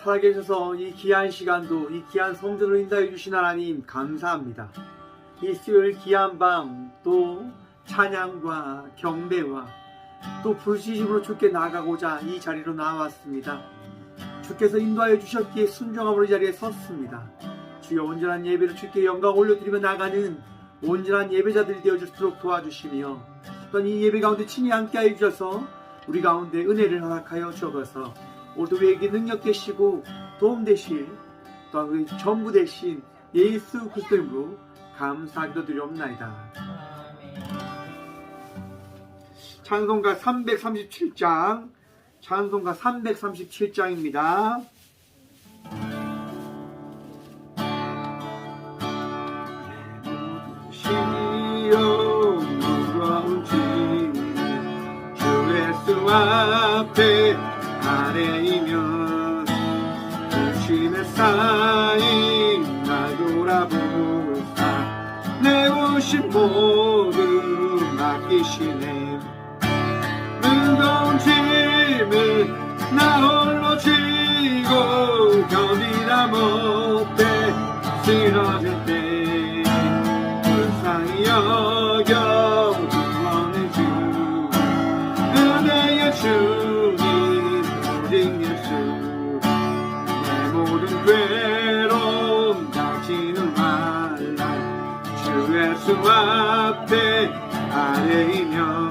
살아계셔서 이 귀한 시간도 이 귀한 성전을 인도해 주신 하나님 감사합니다. 이 수요일 귀한 밤 또 찬양과 경배와 또 불시심으로 주께 나아가고자 이 자리로 나왔습니다. 주께서 인도하여 주셨기에 순종함으로 이 자리에 섰습니다. 주여 온전한 예배로 주께 영광 올려드리며 나가는 온전한 예배자들이 되어주도록 도와주시며 또한 이 예배 가운데 친히 함께하여 주셔서 우리 가운데 은혜를 허락하여 주옵소서. 오늘도 우리에게 능력 되시고 도움 되실 또한 우리 전부 되신 예수 그리스도 이름으로 감사기도 드리옵나이다. 찬송가 337장 찬송가 337장입니다. 시여 무거운 짐 주 예수 앞에 아래이면 중심에 쌓인 날 돌아보사 내 오신 모두 맡기시네. 무거운 짐을 나 홀로 지고 견디다 못해 쓰러질 때 불쌍히 여겨 구원의 주 은혜의 주님 오직 예수 내 모든 괴로움 당신은 말라 주 예수 앞에 아래이며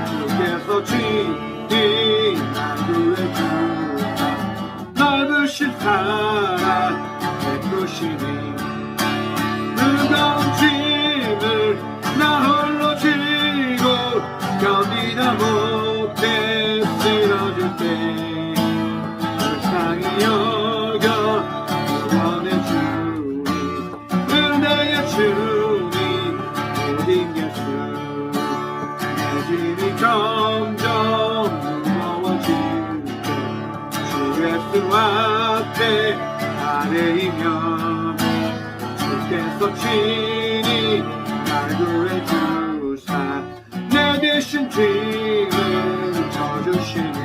주께서 친히 날 구해주사 넓으신 사랑 베푸시니 무거운 짐을 나 홀로 지고 견디다 못해 쓰러질 때 불쌍히 여겨 구원의 주님 은혜의 주님 오직 예수 내 짐이 점점 무거워질 때 주 예수 앞에 아래이면 주께서 친히 날 구해주사 내 대신 짐을 져주시니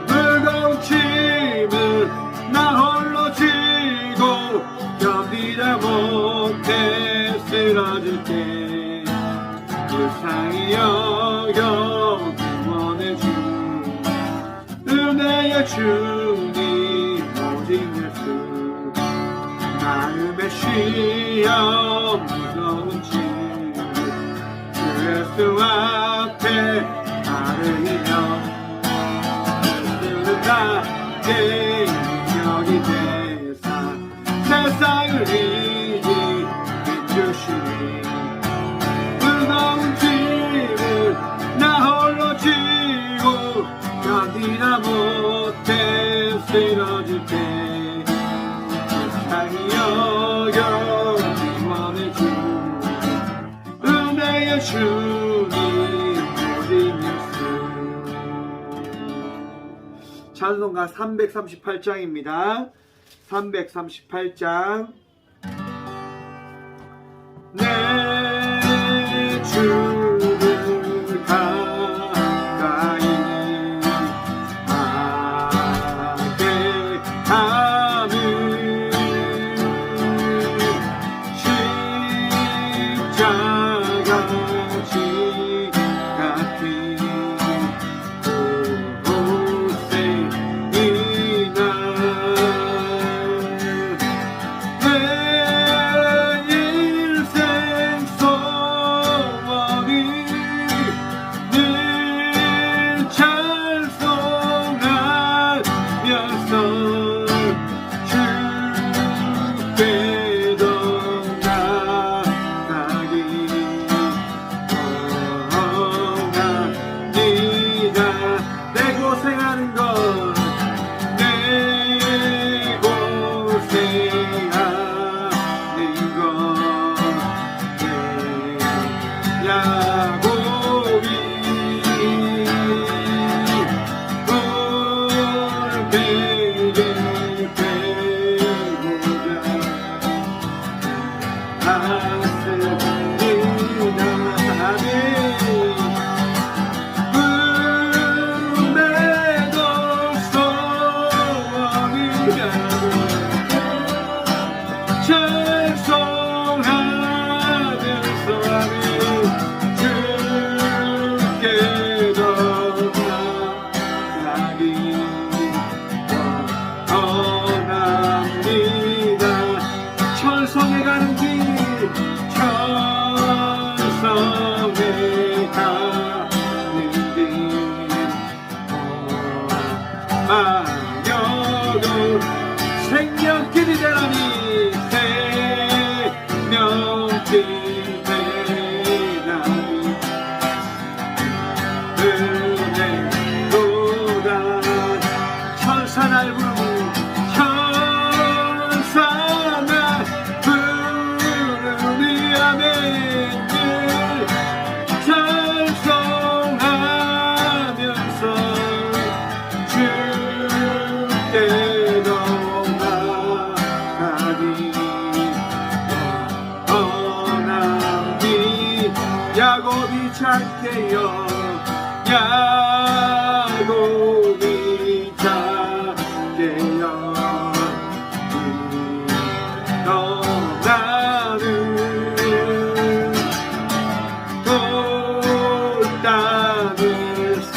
무거운 짐을 나 홀로 지고 견디다 못해 쓰러질 때 불쌍히 여겨 구원의 주 은혜의 주님 오직 예수 마음의 시험 무거운 짐 주 예수 앞에 아뢰이며 예수는 나의 능력이 되사 세상을 이기 힘주시니 무거운 짐을 나 홀로 지고 견디다 못해 쓰러질 때 불쌍히 여겨 구원의 주 은혜의 주님 오직 예수. 찬송가 338장입니다. 338장 내 주를 가까이 하게 하는 십자가 지같은 곳에 이날 내 인생 소원이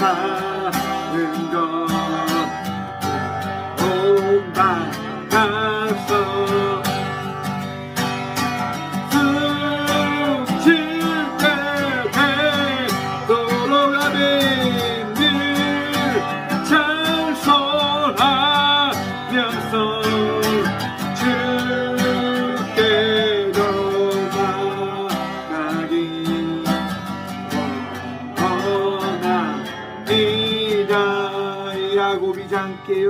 사는 것 온바다서 숨쉴 때 되돌아가며 늘 찬송하면서 주께로 나가기 원합니다. 야곱이 잠게요.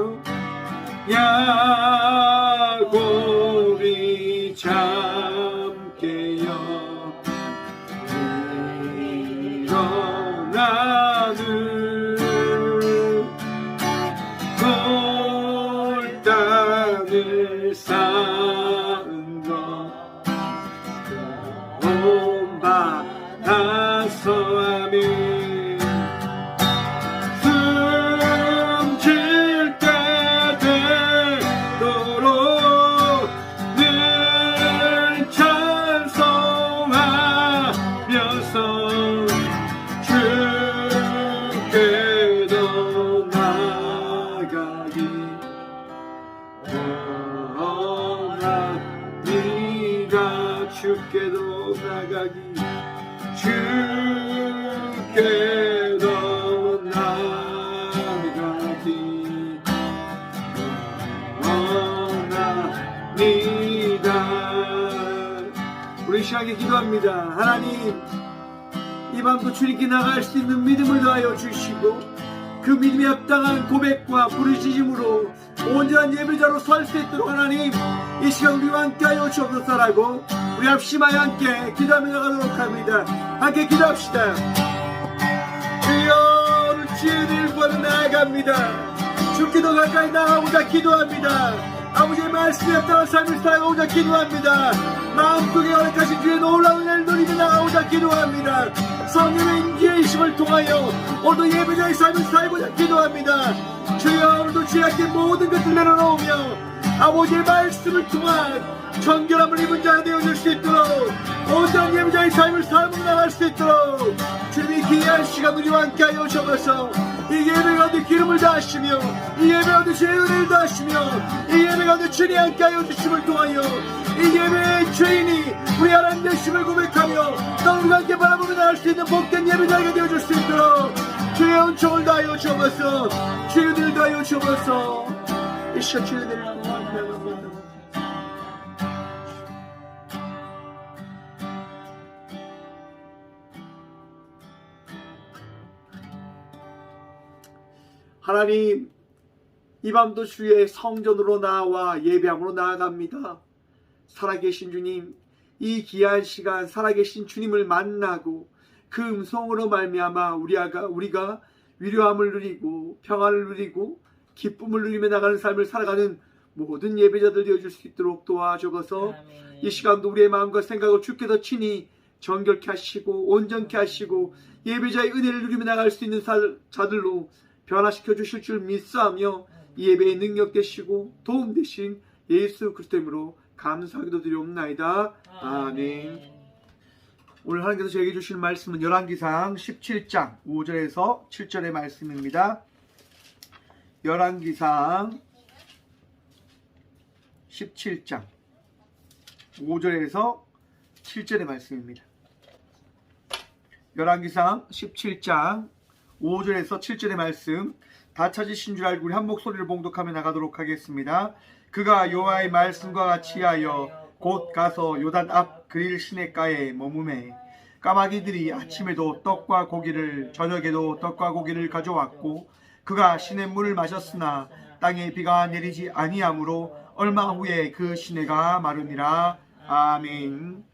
야곱이 잠게요. 일어나는 골단을 쌓은 것 온 바다서 아멘. 주께도 나가기 원합니다. 주께도 나가기 주께도 나가기 원합니다. 우리 시작에 기도합니다. 하나님, 이 밤도 주님께 나갈 수 있는 믿음을 더하여 주시고 그 믿음에 합당한 고백과 부르짖음으로 온전한 예배자로 설 수 있도록 하나님 이 시간 우리와 함께하여 주옵소서라고 우리 합심하여 함께 기도하며 나가도록 합니다. 함께 기도합시다. 주여, 주의 일과는 나아갑니다. 주께 더 가까이 나아오자 기도합니다. 아버지의 말씀에 합당한 삶을 살아가고자 기도합니다. 마음속에 허락하신 주의 놀라운 날 누리며 나아오자 기도합니다. 성령의 임재의 힘을 통하여 오늘도 예배자의 삶을 살고자 기도합니다. 주여, 오늘도 주의 앞에 모든 것을 내려놓으며 아버지의 말씀을 통한 정결함을 입은 자가 되어줄 수 있도록 온전한 예배자의 삶을 살고 나갈 수 있도록 주님이 귀한 시간 우리와 함께하여 주셔서 이 예배 가운데 기름을 다하시며 이 예배 가운데 주의 은혜를 다하시며 이 예배 가운데 주님이 함께하여 주심을 통하여 이 예배의 주인이 우리 하나님 되심을 고백하며 너를 함께 바라보며 나갈 수 있는 복된 예배자가 되어줄 수 있도록 주의 은총을 다하여 주옵소서. 주의 은혜를 다하여 주옵소서. 이 시간 주의 은혜를 함께하옵소서. 하나님, 이 밤도 주의 성전으로 나와 예배함으로 나아갑니다. 살아계신 주님, 이 귀한 시간 살아계신 주님을 만나고 그 음성으로 말미암아 우리가 위로함을 누리고 평안을 누리고 기쁨을 누리며 나가는 삶을 살아가는 모든 예배자들 되어줄 수 있도록 도와주어서 이 시간도 우리의 마음과 생각을 주께서 친히 정결케 하시고 온전케 하시고 예배자의 은혜를 누리며 나갈 수 있는 자들로 변화시켜 주실 줄 믿사하며 이 예배의 능력 되시고 도움 되신 예수 그리스도 이름으로 감사하기도 드리옵나이다. 아멘. 오늘 하나님께서 저에게 주신 말씀은 열왕기상 17장 5절에서 7절의 말씀입니다. 열왕기상 17장 5절에서 7절의 말씀입니다. 열왕기상 17장 5절에서 7절의 말씀 다 찾으신 줄 알고 우리 한 목소리를 봉독하며 나가도록 하겠습니다. 그가 여호와의 말씀과 같이 하여 곧 가서 요단 앞 그릴 시냇가에 머무매 까마귀들이 아침에도 떡과 고기를 저녁에도 떡과 고기를 가져왔고 그가 시냇물을 마셨으나 땅에 비가 내리지 아니하므로 얼마 후에 그 시내가 마르니라. 아멘.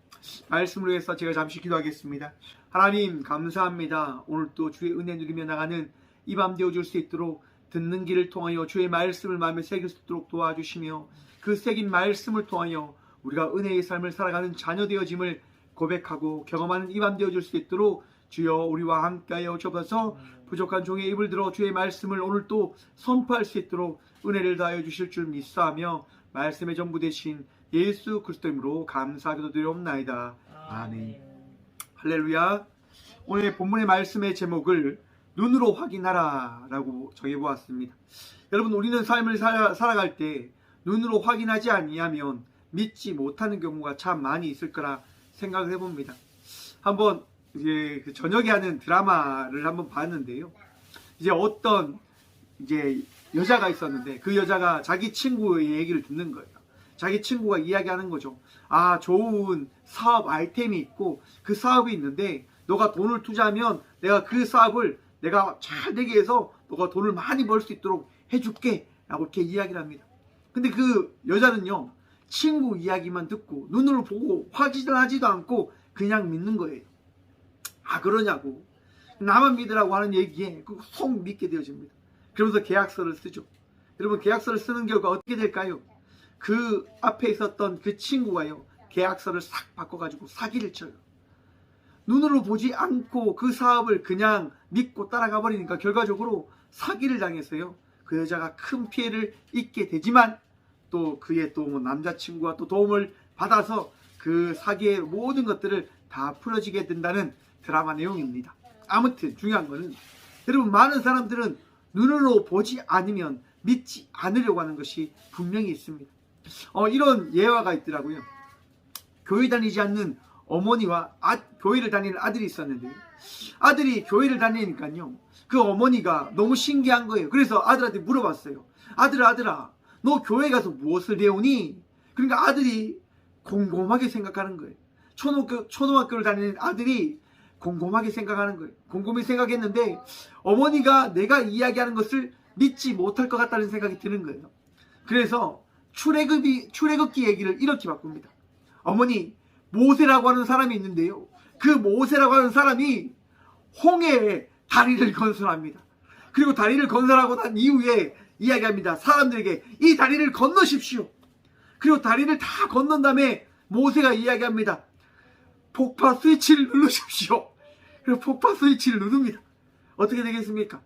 말씀을 위해서 제가 잠시 기도하겠습니다. 하나님 감사합니다. 오늘 또 주의 은혜 누리며 나가는 이 밤 되어줄 수 있도록 듣는 길을 통하여 주의 말씀을 마음에 새길 수 있도록 도와주시며 그 새긴 말씀을 통하여 우리가 은혜의 삶을 살아가는 자녀 되어짐을 고백하고 경험하는 이 밤 되어줄 수 있도록 주여 우리와 함께하여 주옵소서. 부족한 종의 입을 들어 주의 말씀을 오늘 또 선포할 수 있도록 은혜를 다하여 주실 줄 믿사하며 말씀의 전부 되신 예수 그리스도 이름으로 감사하기도 드리옵나이다. 아멘. 할렐루야. 오늘 본문의 말씀의 제목을 눈으로 확인하라 라고 정해보았습니다. 여러분, 우리는 삶을 살아갈 때 눈으로 확인하지 아니하면 믿지 못하는 경우가 참 많이 있을 거라 생각을 해봅니다. 한번 이제 그 저녁에 하는 드라마를 한번 봤는데요. 이제 어떤 이제 여자가 있었는데 그 여자가 자기 친구의 얘기를 듣는 거예요. 자기 친구가 이야기하는 거죠. 아, 좋은 사업 아이템이 있고 그 사업이 있는데 너가 돈을 투자하면 내가 그 사업을 내가 잘 되게 해서 너가 돈을 많이 벌 수 있도록 해줄게 라고 이렇게 이야기를 합니다. 근데 그 여자는요, 친구 이야기만 듣고 눈으로 보고 확인하지도 않고 그냥 믿는 거예요. 아, 그러냐고. 나만 믿으라고 하는 얘기에 속 믿게 되어집니다. 그러면서 계약서를 쓰죠. 여러분, 계약서를 쓰는 결과 어떻게 될까요? 그 앞에 있었던 그 친구가요, 계약서를 싹 바꿔가지고 사기를 쳐요. 눈으로 보지 않고 그 사업을 그냥 믿고 따라가 버리니까 결과적으로 사기를 당해서요, 그 여자가 큰 피해를 입게 되지만 또 그의 또 남자친구가 또 도움을 받아서 그 사기의 모든 것들을 다 풀어지게 된다는 드라마 내용입니다. 아무튼 중요한 거는, 여러분, 많은 사람들은 눈으로 보지 않으면 믿지 않으려고 하는 것이 분명히 있습니다. 이런 예화가 있더라고요. 교회 다니지 않는 어머니와 교회를 다니는 아들이 있었는데요. 아들이 교회를 다니니까요, 그 어머니가 너무 신기한 거예요. 그래서 아들한테 물어봤어요. 아들아, 너 교회 가서 무엇을 배우니? 그러니까 아들이 곰곰하게 생각하는 거예요. 초등학교를 다니는 아들이 곰곰하게 생각하는 거예요. 곰곰이 생각했는데 어머니가 내가 이야기하는 것을 믿지 못할 것 같다는 생각이 드는 거예요. 그래서 출애굽기 얘기를 이렇게 바꿉니다. 어머니, 모세라고 하는 사람이 있는데요, 그 모세라고 하는 사람이 홍해에 다리를 건설합니다. 그리고 다리를 건설하고 난 이후에 이야기합니다. 사람들에게 이 다리를 건너십시오. 그리고 다리를 다 건넌 다음에 모세가 이야기합니다. 폭파 스위치를 누르십시오. 그리고 폭파 스위치를 누릅니다. 어떻게 되겠습니까?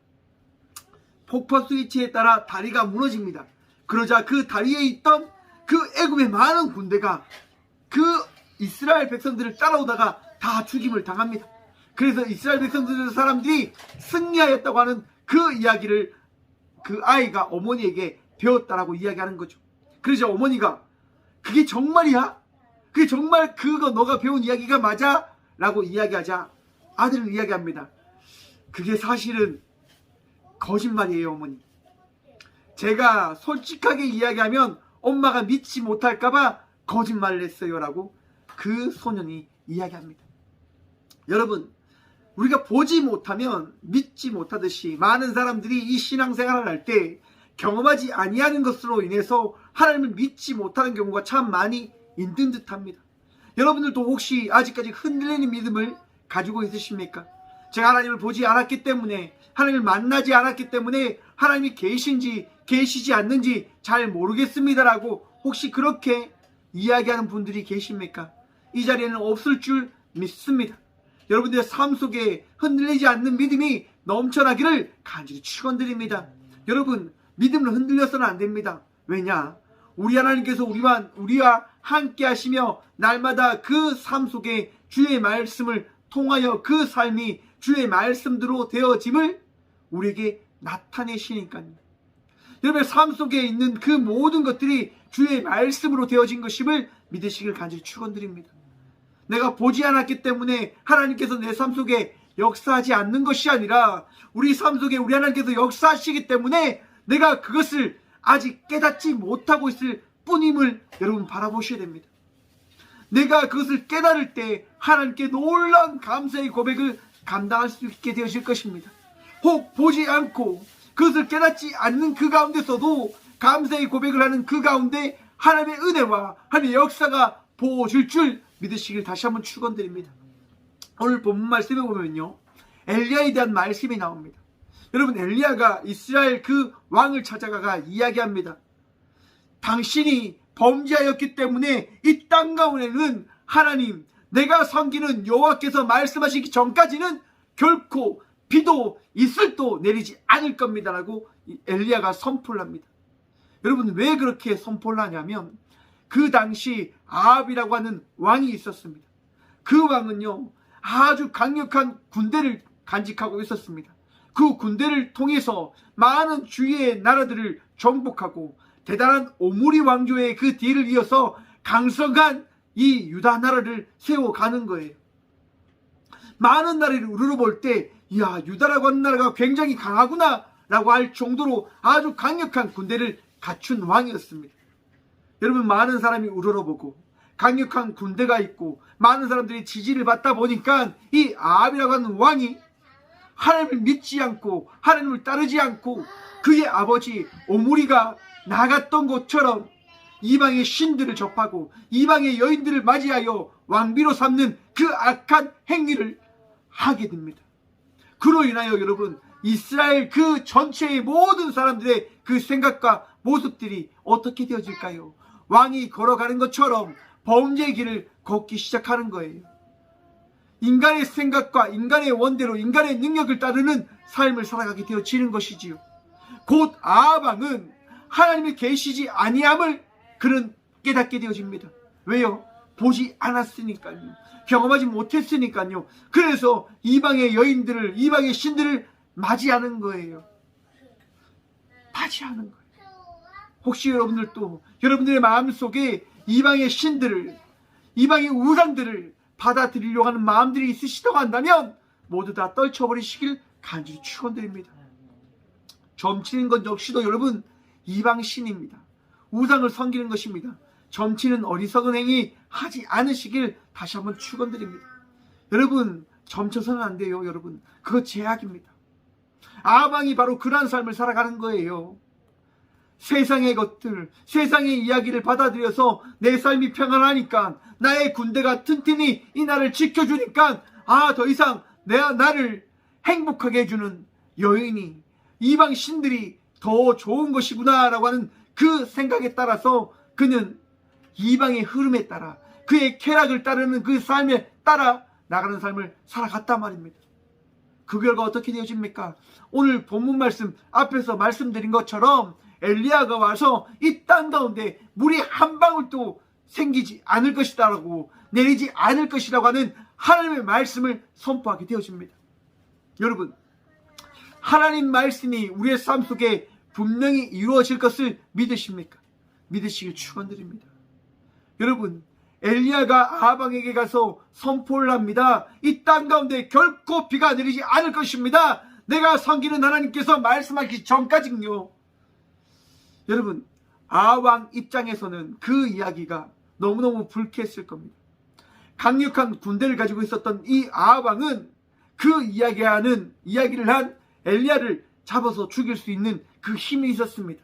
폭파 스위치에 따라 다리가 무너집니다. 그러자 그 다리에 있던 그 애굽의 많은 군대가 그 이스라엘 백성들을 따라오다가 다 죽임을 당합니다. 그래서 이스라엘 백성들 사람들이 승리하였다고 하는 그 이야기를 그 아이가 어머니에게 배웠다라고 이야기하는 거죠. 그래서 어머니가 그게 정말이야? 그게 정말 그거 너가 배운 이야기가 맞아? 라고 이야기하자 아들은 이야기합니다. 그게 사실은 거짓말이에요, 어머니. 제가 솔직하게 이야기하면 엄마가 믿지 못할까봐 거짓말을 했어요 라고 그 소년이 이야기합니다. 여러분, 우리가 보지 못하면 믿지 못하듯이 많은 사람들이 이 신앙생활을 할 때 경험하지 아니하는 것으로 인해서 하나님을 믿지 못하는 경우가 참 많이 있는 듯합니다. 여러분들도 혹시 아직까지 흔들리는 믿음을 가지고 있으십니까? 제가 하나님을 보지 않았기 때문에, 하나님을 만나지 않았기 때문에 하나님이 계신지 계시지 않는지 잘 모르겠습니다라고 혹시 그렇게 이야기하는 분들이 계십니까? 이 자리에는 없을 줄 믿습니다. 여러분들의 삶 속에 흔들리지 않는 믿음이 넘쳐나기를 간절히 축원드립니다. 여러분, 믿음을 흔들려서는 안 됩니다. 왜냐? 우리 하나님께서 우리와 함께 하시며 날마다 그 삶 속에 주의 말씀을 통하여 그 삶이 주의 말씀대로 되어짐을 우리에게 나타내시니까요. 여러분의 삶 속에 있는 그 모든 것들이 주의 말씀으로 되어진 것임을 믿으시길 간절히 축원드립니다. 내가 보지 않았기 때문에 하나님께서 내 삶 속에 역사하지 않는 것이 아니라 우리 삶 속에 우리 하나님께서 역사하시기 때문에 내가 그것을 아직 깨닫지 못하고 있을 뿐임을 여러분 바라보셔야 됩니다. 내가 그것을 깨달을 때 하나님께 놀라운 감사의 고백을 감당할 수 있게 되어질 것입니다. 혹 보지 않고 그것을 깨닫지 않는 그 가운데서도 감사의 고백을 하는 그 가운데 하나님의 은혜와 하나님의 역사가 보여줄 줄 믿으시길 다시 한번 축원드립니다. 오늘 본문 말씀에 보면요, 엘리야에 대한 말씀이 나옵니다. 여러분, 엘리야가 이스라엘 그 왕을 찾아가가 이야기합니다. 당신이 범죄하였기 때문에 이 땅 가운데는 하나님, 내가 섬기는 여호와께서 말씀하시기 전까지는 결코 비도 이슬도 내리지 않을 겁니다라고 엘리야가 선포를 합니다. 여러분, 왜 그렇게 선포를 하냐면 그 당시 아합이라고 하는 왕이 있었습니다. 그 왕은요, 아주 강력한 군대를 간직하고 있었습니다. 그 군대를 통해서 많은 주위의 나라들을 정복하고 대단한 오므리 왕조의 그 뒤를 이어서 강성한 이 유다 나라를 세워가는 거예요. 많은 나라를 우러러볼 때 이야, 유다라고 하는 나라가 굉장히 강하구나 라고 할 정도로 아주 강력한 군대를 갖춘 왕이었습니다. 여러분, 많은 사람이 우러러보고 강력한 군대가 있고 많은 사람들이 지지를 받다 보니까 이 아합이라고 하는 왕이 하나님을 믿지 않고 하나님을 따르지 않고 그의 아버지 오므리가 나갔던 곳처럼 이방의 신들을 접하고 이방의 여인들을 맞이하여 왕비로 삼는 그 악한 행위를 하게 됩니다. 그로 인하여 여러분, 이스라엘 그 전체의 모든 사람들의 그 생각과 모습들이 어떻게 되어질까요? 왕이 걸어가는 것처럼 범죄의 길을 걷기 시작하는 거예요. 인간의 생각과 인간의 원대로 인간의 능력을 따르는 삶을 살아가게 되어지는 것이지요. 곧 아합 왕은 하나님의 계시지 아니함을 그는 깨닫게 되어집니다. 왜요? 보지 않았으니까요. 경험하지 못했으니까요. 그래서 이방의 여인들을, 이방의 신들을 맞이하는 거예요. 맞이하는 거예요. 혹시 여러분들도 여러분들의 마음속에 이방의 신들을, 이방의 우상들을 받아들이려고 하는 마음들이 있으시다고 한다면 모두 다 떨쳐버리시길 간절히 축원드립니다. 점치는 것 역시도 여러분 이방신입니다. 우상을 섬기는 것입니다. 점치는 어리석은 행위 하지 않으시길 다시 한번 축원드립니다. 여러분, 점쳐서는 안 돼요. 여러분, 그거 죄악입니다. 아합 왕이 바로 그러한 삶을 살아가는 거예요. 세상의 것들, 세상의 이야기를 받아들여서 내 삶이 평안하니까, 나의 군대가 튼튼히 이 나라를 지켜주니까 더 이상 나를 행복하게 해주는 여인이, 이방 신들이 더 좋은 것이구나 라고 하는 그 생각에 따라서 그는 이방의 흐름에 따라 그의 쾌락을 따르는 그 삶에 따라 나가는 삶을 살아갔단 말입니다. 그 결과 어떻게 되어집니까? 오늘 본문 말씀 앞에서 말씀드린 것처럼 엘리야가 와서 이 땅 가운데 물이 한 방울도 생기지 않을 것이다라고, 내리지 않을 것이라고 하는 하나님의 말씀을 선포하게 되어집니다. 여러분, 하나님 말씀이 우리의 삶 속에 분명히 이루어질 것을 믿으십니까? 믿으시길 축원드립니다. 여러분, 엘리야가 아합 왕에게 가서 선포를 합니다. 이 땅 가운데 결코 비가 내리지 않을 것입니다. 내가 섬기는 하나님께서 말씀하기 전까지요. 여러분, 아합 왕 입장에서는 그 이야기가 너무너무 불쾌했을 겁니다. 강력한 군대를 가지고 있었던 이 아합 왕은 그 이야기를 한 엘리야를 잡아서 죽일 수 있는 그 힘이 있었습니다.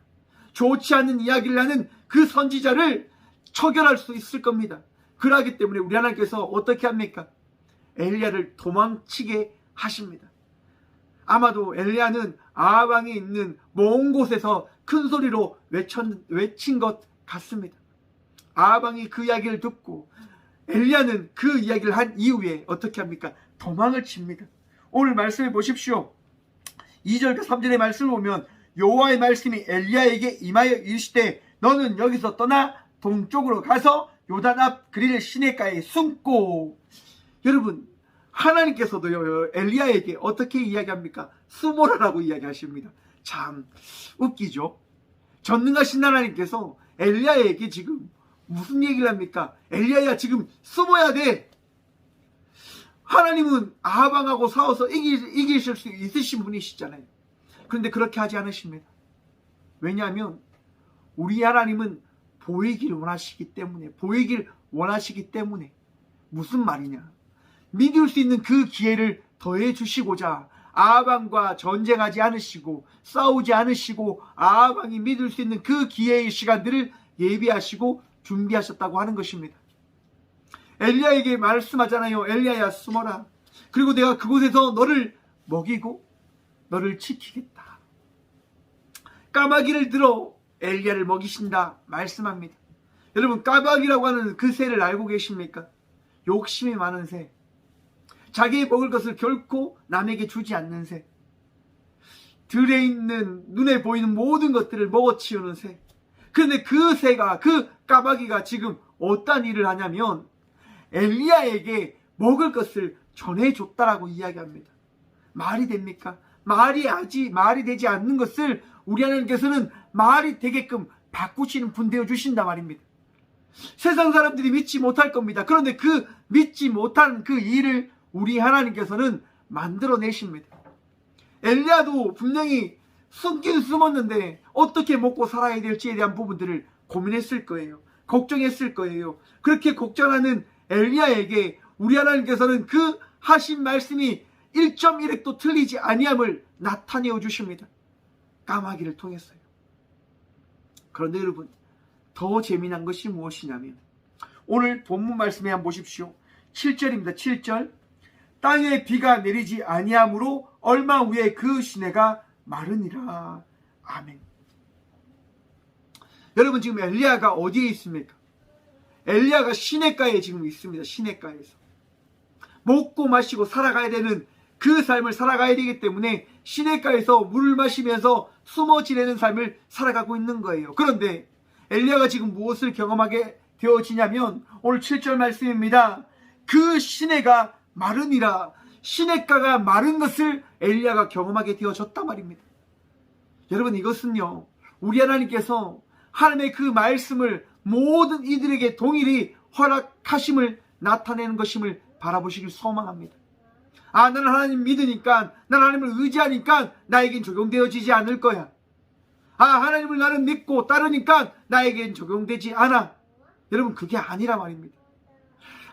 좋지 않은 이야기를 하는 그 선지자를 처결할 수 있을 겁니다. 그러기 때문에 우리 하나님께서 어떻게 합니까? 엘리야를 도망치게 하십니다. 아마도 엘리야는 아합 왕이 있는 먼 곳에서 큰 소리로 외친 것 같습니다. 아합 왕이 그 이야기를 듣고 엘리야는 그 이야기를 한 이후에 어떻게 합니까? 도망을 칩니다. 오늘 말씀해 보십시오. 2절과 3절의 말씀을 보면 여호와의 말씀이 엘리야에게 임하여 이르시되 너는 여기서 떠나 동쪽으로 가서 요단 앞 그릴 시내가에 숨고. 여러분, 하나님께서도요 엘리야에게 어떻게 이야기합니까? 숨어라라고 이야기하십니다. 참 웃기죠. 전능하신 하나님께서 엘리야에게 지금 무슨 얘기를 합니까? 엘리야야, 지금 숨어야 돼. 하나님은 아합 왕하고 싸워서 이기실 수 있으신 분이시잖아요. 그런데 그렇게 하지 않으십니다. 왜냐하면 우리 하나님은 보이길 원하시기 때문에. 무슨 말이냐? 믿을 수 있는 그 기회를 더해 주시고자 아합 왕과 전쟁하지 않으시고 싸우지 않으시고 아합 왕이 믿을 수 있는 그 기회의 시간들을 예비하시고 준비하셨다고 하는 것입니다. 엘리야에게 말씀하잖아요. 엘리야야, 숨어라. 그리고 내가 그곳에서 너를 먹이고 너를 지키겠다. 까마귀를 들어 엘리야를 먹이신다 말씀합니다. 여러분, 까마귀라고 하는 그 새를 알고 계십니까? 욕심이 많은 새, 자기의 먹을 것을 결코 남에게 주지 않는 새, 들에 있는 눈에 보이는 모든 것들을 먹어치우는 새. 그런데 그 새가, 그 까마귀가 지금 어떤 일을 하냐면 엘리야에게 먹을 것을 전해줬다라고 이야기합니다. 말이 됩니까? 말이 되지 않는 것을 우리 하나님께서는 말이 되게끔 바꾸시는 분 되어 주신다 말입니다. 세상 사람들이 믿지 못할 겁니다. 그런데 그 믿지 못한 그 일을 우리 하나님께서는 만들어내십니다. 엘리야도 분명히 숨긴 숨었는데 어떻게 먹고 살아야 될지에 대한 부분들을 고민했을 거예요. 걱정했을 거예요. 그렇게 걱정하는 엘리야에게 우리 하나님께서는 그 하신 말씀이 1.1획도 틀리지 아니함을 나타내어 주십니다. 까마귀를 통했어요. 그런데 여러분, 더 재미난 것이 무엇이냐면 오늘 본문 말씀에 한번 보십시오. 7절입니다. 7절. 땅에 비가 내리지 아니함으로 얼마 후에 그 시내가 마르니라. 아멘. 여러분, 지금 엘리야가 어디에 있습니까? 엘리야가 시내가에 지금 있습니다. 시내가에서 먹고 마시고 살아가야 되는 그 삶을 살아가야 되기 때문에 시내가에서 물을 마시면서 숨어 지내는 삶을 살아가고 있는 거예요. 그런데 엘리야가 지금 무엇을 경험하게 되어지냐면 오늘 7절 말씀입니다. 그 시내가 마르니라. 시내가가 마른 것을 엘리야가 경험하게 되어졌단 말입니다. 여러분, 이것은요, 우리 하나님께서 하나님의 그 말씀을 모든 이들에게 동일히 허락하심을 나타내는 것임을 바라보시길 소망합니다. 나는 하나님 믿으니까, 나는 하나님을 의지하니까 나에겐 적용되어지지 않을 거야. 하나님을 나는 믿고 따르니까 나에겐 적용되지 않아. 여러분, 그게 아니라 말입니다.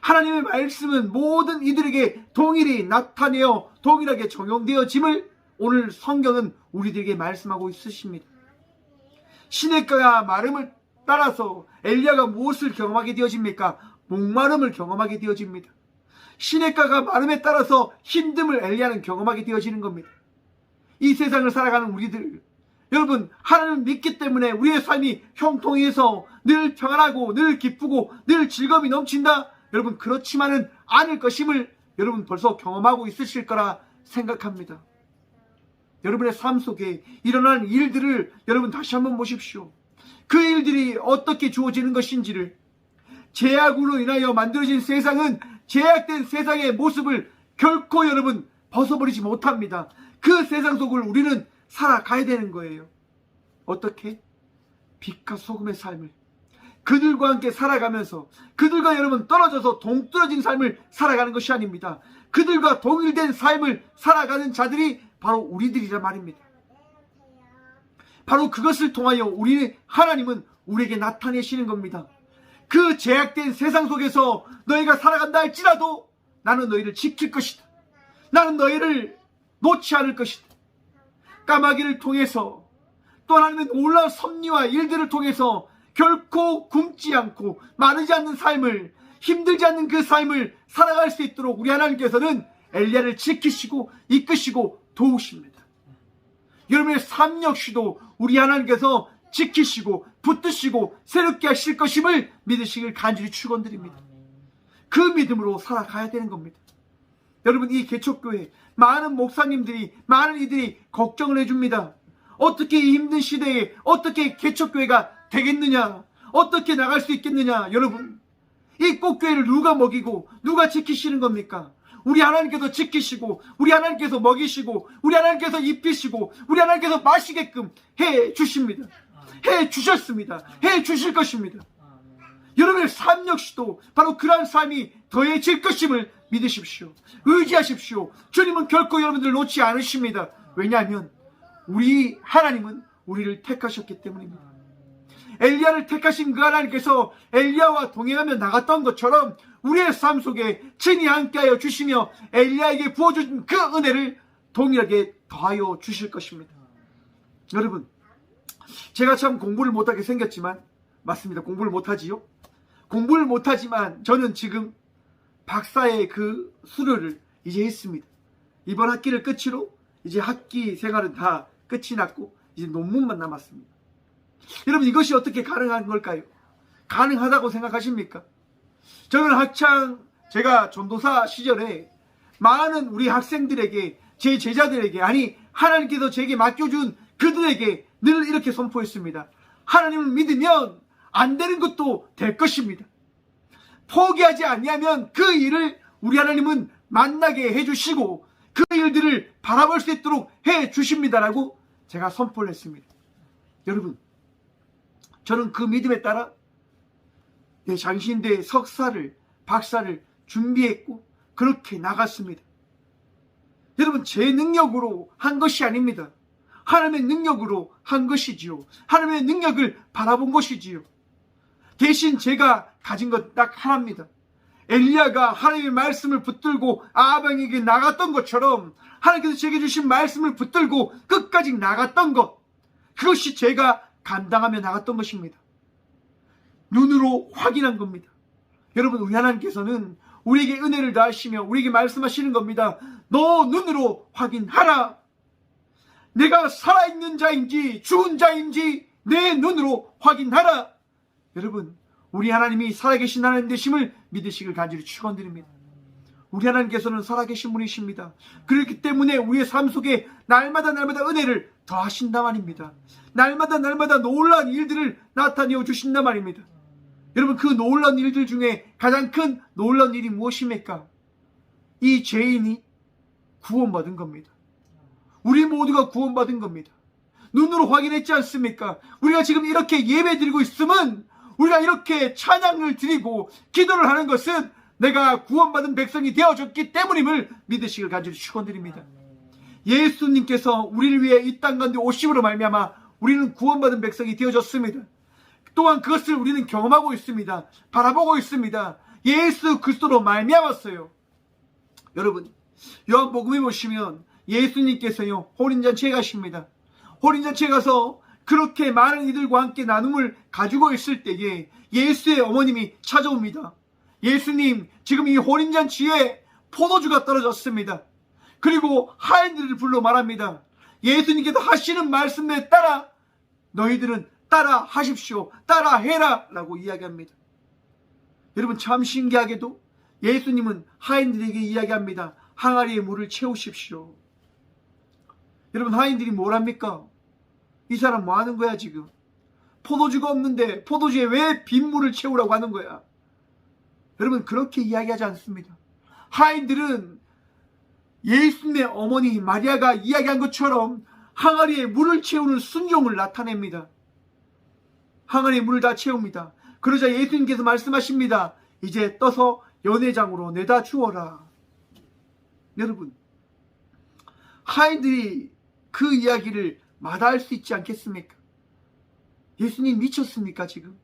하나님의 말씀은 모든 이들에게 동일히 나타내어 동일하게 적용되어짐을 오늘 성경은 우리들에게 말씀하고 있으십니다. 시내가가 마름을 따라서 엘리야가 무엇을 경험하게 되어집니까? 목마름을 경험하게 되어집니다. 시내가가 마름에 따라서 힘듦을 엘리야는 경험하게 되어지는 겁니다. 이 세상을 살아가는 우리들, 여러분, 하나님을 믿기 때문에 우리의 삶이 형통해서 늘 평안하고 늘 기쁘고 늘 즐거움이 넘친다? 여러분, 그렇지만은 않을 것임을 여러분 벌써 경험하고 있으실 거라 생각합니다. 여러분의 삶 속에 일어나는 일들을 여러분 다시 한번 보십시오. 그 일들이 어떻게 주어지는 것인지를, 제약으로 인하여 만들어진 세상은 제약된 세상의 모습을 결코 여러분 벗어버리지 못합니다. 그 세상 속을 우리는 살아가야 되는 거예요. 어떻게? 빛과 소금의 삶을 그들과 함께 살아가면서 그들과 여러분 떨어져서 동떨어진 삶을 살아가는 것이 아닙니다. 그들과 동일된 삶을 살아가는 자들이 바로 우리들이란 말입니다. 바로 그것을 통하여 우리 하나님은 우리에게 나타내시는 겁니다. 그 제약된 세상 속에서 너희가 살아간다 할지라도 나는 너희를 지킬 것이다. 나는 너희를 놓지 않을 것이다. 까마귀를 통해서 또 하나님의 놀라운 섭리와 일들을 통해서 결코 굶지 않고 마르지 않는 삶을, 힘들지 않는 그 삶을 살아갈 수 있도록 우리 하나님께서는 엘리야를 지키시고 이끄시고 도우십니다. 여러분의 삶 역시도 우리 하나님께서 지키시고 붙드시고 새롭게 하실 것임을 믿으시길 간절히 축원드립니다. 그 믿음으로 살아가야 되는 겁니다. 여러분, 이 개척교회 많은 목사님들이, 많은 이들이 걱정을 해줍니다. 어떻게 이 힘든 시대에 어떻게 개척교회가 되겠느냐, 어떻게 나갈 수 있겠느냐. 여러분, 이 꽃교회를 누가 먹이고 누가 지키시는 겁니까? 우리 하나님께서 지키시고 우리 하나님께서 먹이시고 우리 하나님께서 입히시고 우리 하나님께서 마시게끔 해 주십니다. 해 주셨습니다. 해 주실 것입니다. 여러분의 삶 역시도 바로 그러한 삶이 더해질 것임을 믿으십시오. 의지하십시오. 주님은 결코 여러분들 놓지 않으십니다. 왜냐하면 우리 하나님은 우리를 택하셨기 때문입니다. 엘리야를 택하신 그 하나님께서 엘리야와 동행하며 나갔던 것처럼 우리의 삶 속에 친히 함께하여 주시며 엘리야에게 부어준 그 은혜를 동일하게 더하여 주실 것입니다. 여러분, 제가 참 공부를 못하게 생겼지만, 맞습니다, 공부를 못하지요. 공부를 못하지만 저는 지금 박사의 그 수료를 이제 했습니다. 이번 학기를 끝으로 이제 학기 생활은 다 끝이 났고 이제 논문만 남았습니다. 여러분, 이것이 어떻게 가능한 걸까요? 가능하다고 생각하십니까? 저는 학창 제가 전도사 시절에 많은 우리 학생들에게, 제 제자들에게, 아니 하나님께서 제게 맡겨준 그들에게 늘 이렇게 선포했습니다. 하나님을 믿으면 안 되는 것도 될 것입니다. 포기하지 아니하면 그 일을 우리 하나님은 만나게 해주시고 그 일들을 바라볼 수 있도록 해 주십니다라고 제가 선포를 했습니다. 여러분, 저는 그 믿음에 따라 내 장신대 석사를, 박사를 준비했고 그렇게 나갔습니다. 여러분, 제 능력으로 한 것이 아닙니다. 하나님의 능력으로 한 것이지요. 하나님의 능력을 바라본 것이지요. 대신 제가 가진 것 딱 하나입니다. 엘리야가 하나님의 말씀을 붙들고 아방에게 나갔던 것처럼 하나님께서 제게 주신 말씀을 붙들고 끝까지 나갔던 것, 그것이 제가 감당하며 나갔던 것입니다. 눈으로 확인한 겁니다. 여러분, 우리 하나님께서는 우리에게 은혜를 다하시며 우리에게 말씀하시는 겁니다. 너 눈으로 확인하라. 내가 살아있는 자인지 죽은 자인지 내 눈으로 확인하라. 여러분, 우리 하나님이 살아계신 하나님 되심을 믿으시길 간절히 축원드립니다. 우리 하나님께서는 살아계신 분이십니다. 그렇기 때문에 우리의 삶 속에 날마다 은혜를 더하신단 말입니다. 날마다 놀라운 일들을 나타내어 주신단 말입니다. 여러분, 그 놀라운 일들 중에 가장 큰 놀라운 일이 무엇입니까? 이 죄인이 구원받은 겁니다. 우리 모두가 구원받은 겁니다. 눈으로 확인했지 않습니까? 우리가 지금 이렇게 예배 드리고 있으면, 우리가 이렇게 찬양을 드리고 기도를 하는 것은 내가 구원받은 백성이 되어졌기 때문임을 믿으시길 간절히 축원드립니다. 예수님께서 우리를 위해 이 땅 가운데 오심으로 말미암아 우리는 구원받은 백성이 되어졌습니다. 또한 그것을 우리는 경험하고 있습니다. 바라보고 있습니다. 예수 그리스도로 말미암았어요. 여러분, 요한복음에 보시면 예수님께서요 혼인잔치에 가십니다. 혼인잔치에 가서 그렇게 많은 이들과 함께 나눔을 가지고 있을 때에 예수의 어머님이 찾아옵니다. 예수님, 지금 이 혼인잔치에 포도주가 떨어졌습니다. 그리고 하인들을 불러 말합니다. 예수님께서 하시는 말씀에 따라 너희들은 따라 하십시오. 따라 해라 라고 이야기합니다. 여러분, 참 신기하게도 예수님은 하인들에게 이야기합니다. 항아리에 물을 채우십시오. 여러분, 하인들이 뭘 합니까? 이 사람 뭐 하는 거야 지금? 포도주가 없는데 포도주에 왜 빗물을 채우라고 하는 거야? 여러분, 그렇게 이야기하지 않습니다. 하인들은 예수님의 어머니 마리아가 이야기한 것처럼 항아리에 물을 채우는 순종을 나타냅니다. 항아리에 물을 다 채웁니다. 그러자 예수님께서 말씀하십니다. 이제 떠서 연회장으로 내다 주어라. 여러분, 하인들이 그 이야기를 마다할 수 있지 않겠습니까? 예수님 미쳤습니까 지금?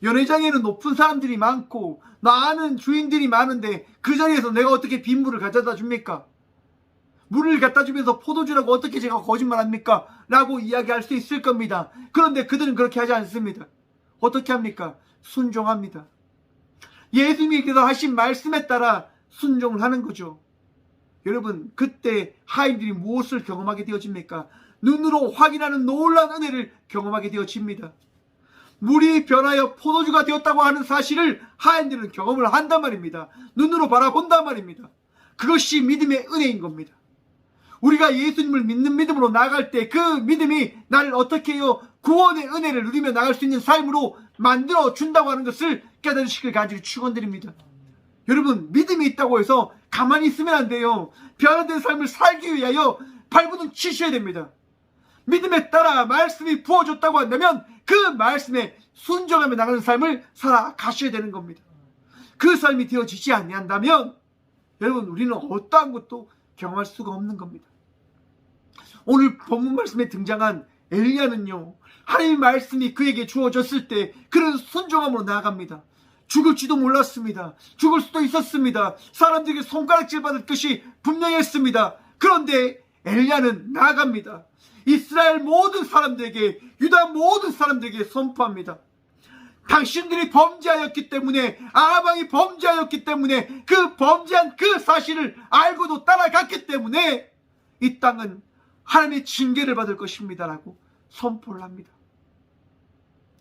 연회장에는 높은 사람들이 많고 많은 주인들이 많은데 그 자리에서 내가 어떻게 빗물을 가져다 줍니까? 물을 갖다 주면서 포도주라고 어떻게 제가 거짓말합니까? 라고 이야기할 수 있을 겁니다. 그런데 그들은 그렇게 하지 않습니다. 어떻게 합니까? 순종합니다. 예수님께서 하신 말씀에 따라 순종을 하는 거죠. 여러분, 그때 하인들이 무엇을 경험하게 되어집니까? 눈으로 확인하는 놀라운 은혜를 경험하게 되어집니다. 물이 변하여 포도주가 되었다고 하는 사실을 하인들은 경험을 한단 말입니다. 눈으로 바라본단 말입니다. 그것이 믿음의 은혜인 겁니다. 우리가 예수님을 믿는 믿음으로 나아갈 때 그 믿음이 나를 어떻게 해요? 구원의 은혜를 누리며 나갈 수 있는 삶으로 만들어 준다고 하는 것을 깨달으시길 간절히 축원드립니다. 여러분, 믿음이 있다고 해서 가만히 있으면 안 돼요. 변화된 삶을 살기 위하여 발버둥 치셔야 됩니다. 믿음에 따라 말씀이 부어졌다고 한다면 그 말씀에 순종하며 나가는 삶을 살아가셔야 되는 겁니다. 그 삶이 되어지지 아니한다면 여러분, 우리는 어떠한 것도 경험할 수가 없는 겁니다. 오늘 본문 말씀에 등장한 엘리야는요, 하나님의 말씀이 그에게 주어졌을 때 그런 순종함으로 나아갑니다. 죽을지도 몰랐습니다. 죽을 수도 있었습니다. 사람들에게 손가락질 받을 것이 분명했습니다. 그런데 엘리야는 나아갑니다. 이스라엘 모든 사람들에게, 유다 모든 사람들에게 선포합니다. 당신들이 범죄하였기 때문에, 아방이 범죄하였기 때문에, 그 범죄한 그 사실을 알고도 따라갔기 때문에 이 땅은 하나님의 징계를 받을 것입니다 라고 선포를 합니다.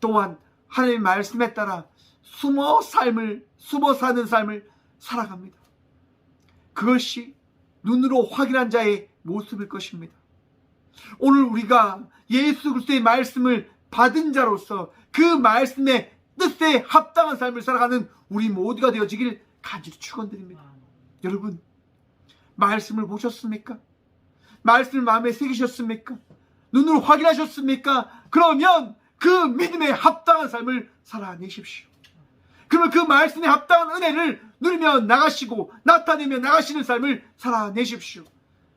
또한 하나님의 말씀에 따라 숨어 사는 삶을 살아갑니다. 그것이 눈으로 확인한 자의 모습일 것입니다. 오늘 우리가 예수 그리스도의 말씀을 받은 자로서 그 말씀의 뜻에 합당한 삶을 살아가는 우리 모두가 되어지길 간절히 축원드립니다. 여러분, 말씀을 보셨습니까? 말씀을 마음에 새기셨습니까? 눈으로 확인하셨습니까? 그러면 그 믿음에 합당한 삶을 살아내십시오. 그러면 그 말씀에 합당한 은혜를 누리며 나가시고 나타내며 나가시는 삶을 살아내십시오.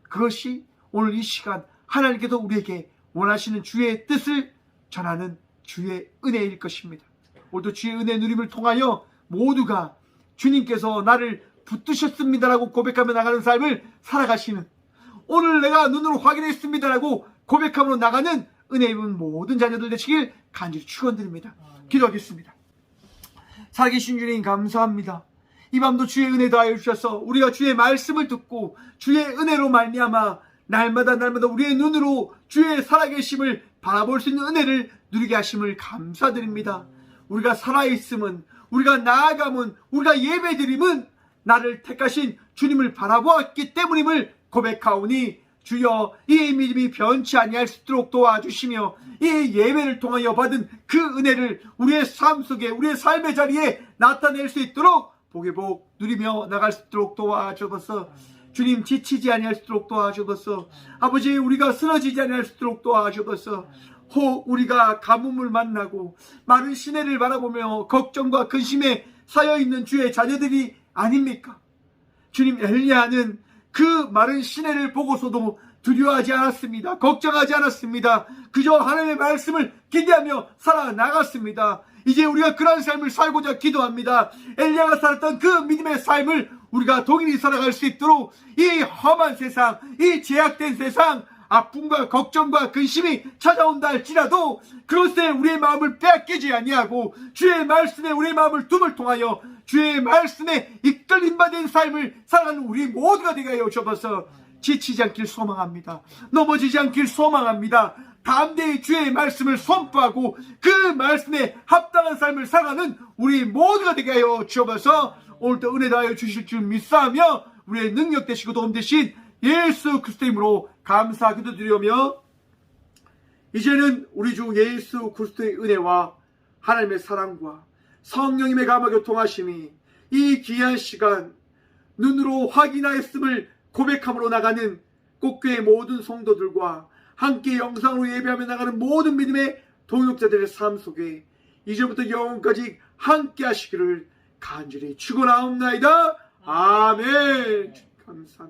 그것이 오늘 이 시간 하나님께서 우리에게 원하시는 주의 뜻을 전하는 주의 은혜일 것입니다. 오늘도 주의 은혜 누림을 통하여 모두가 주님께서 나를 붙드셨습니다라고 고백하며 나가는 삶을 살아가시는, 오늘 내가 눈으로 확인했습니다라고 고백함으로 나가는 은혜 입은 모든 자녀들 되시길 간절히 축원드립니다. 기도하겠습니다. 살아계신 주님 감사합니다. 이 밤도 주의 은혜 더하여 주셔서 우리가 주의 말씀을 듣고 주의 은혜로 말미암아 날마다 우리의 눈으로 주의 살아계심을 바라볼 수 있는 은혜를 누리게 하심을 감사드립니다. 우리가 살아있음은, 우리가 나아감은, 우리가 예배드림은 나를 택하신 주님을 바라보았기 때문임을 고백하오니 주여 이 믿음이 변치 아니할 수 있도록 도와주시며 이 예배를 통하여 받은 그 은혜를 우리의 삶 속에, 우리의 삶의 자리에 나타낼 수 있도록 복의 복 누리며 나갈 수 있도록 도와주옵소서. 주님, 지치지 아니할 수 있도록 도와주옵소서. 아버지, 우리가 쓰러지지 아니할 수 있도록 도와주옵소서. 혹 우리가 가뭄을 만나고 마른 시내를 바라보며 걱정과 근심에 쌓여있는 주의 자녀들이 아닙니까? 주님, 엘리야는 그 마른 시내를 보고서도 두려워하지 않았습니다. 걱정하지 않았습니다. 그저 하나님의 말씀을 기대하며 살아나갔습니다. 이제 우리가 그런 삶을 살고자 기도합니다. 엘리야가 살았던 그 믿음의 삶을 우리가 동일히 살아갈 수 있도록 이 험한 세상, 이 제약된 세상, 아픔과 걱정과 근심이 찾아온다 할지라도 그것에 우리의 마음을 빼앗기지 아니하고 주의 말씀에 우리의 마음을 둠을 통하여 주의 말씀에 이끌림 받은 삶을 살아가는 우리 모두가 되게 하여 주옵소서. 지치지 않길 소망합니다. 넘어지지 않길 소망합니다. 담대히 주의 말씀을 선포하고 그 말씀에 합당한 삶을 살아가는 우리 모두가 되게 하여 주옵소서. 오늘도 은혜 다하여 주실 줄 믿사하며 우리의 능력 되시고 도움 되신 예수 그리스도의 이름으로 감사 기도드리며, 이제는 우리 주 예수 그리스도의 은혜와 하나님의 사랑과 성령님의 감화 교통하심이 이 귀한 시간 눈으로 확인하였음을 고백함으로 나가는 꽃교회 모든 성도들과 함께 영상으로 예배하며 나가는 모든 믿음의 동역자들의 삶 속에 이제부터 영원까지 함께 하시기를 간절히 축원하옵나이다. 아멘. 감사합니다.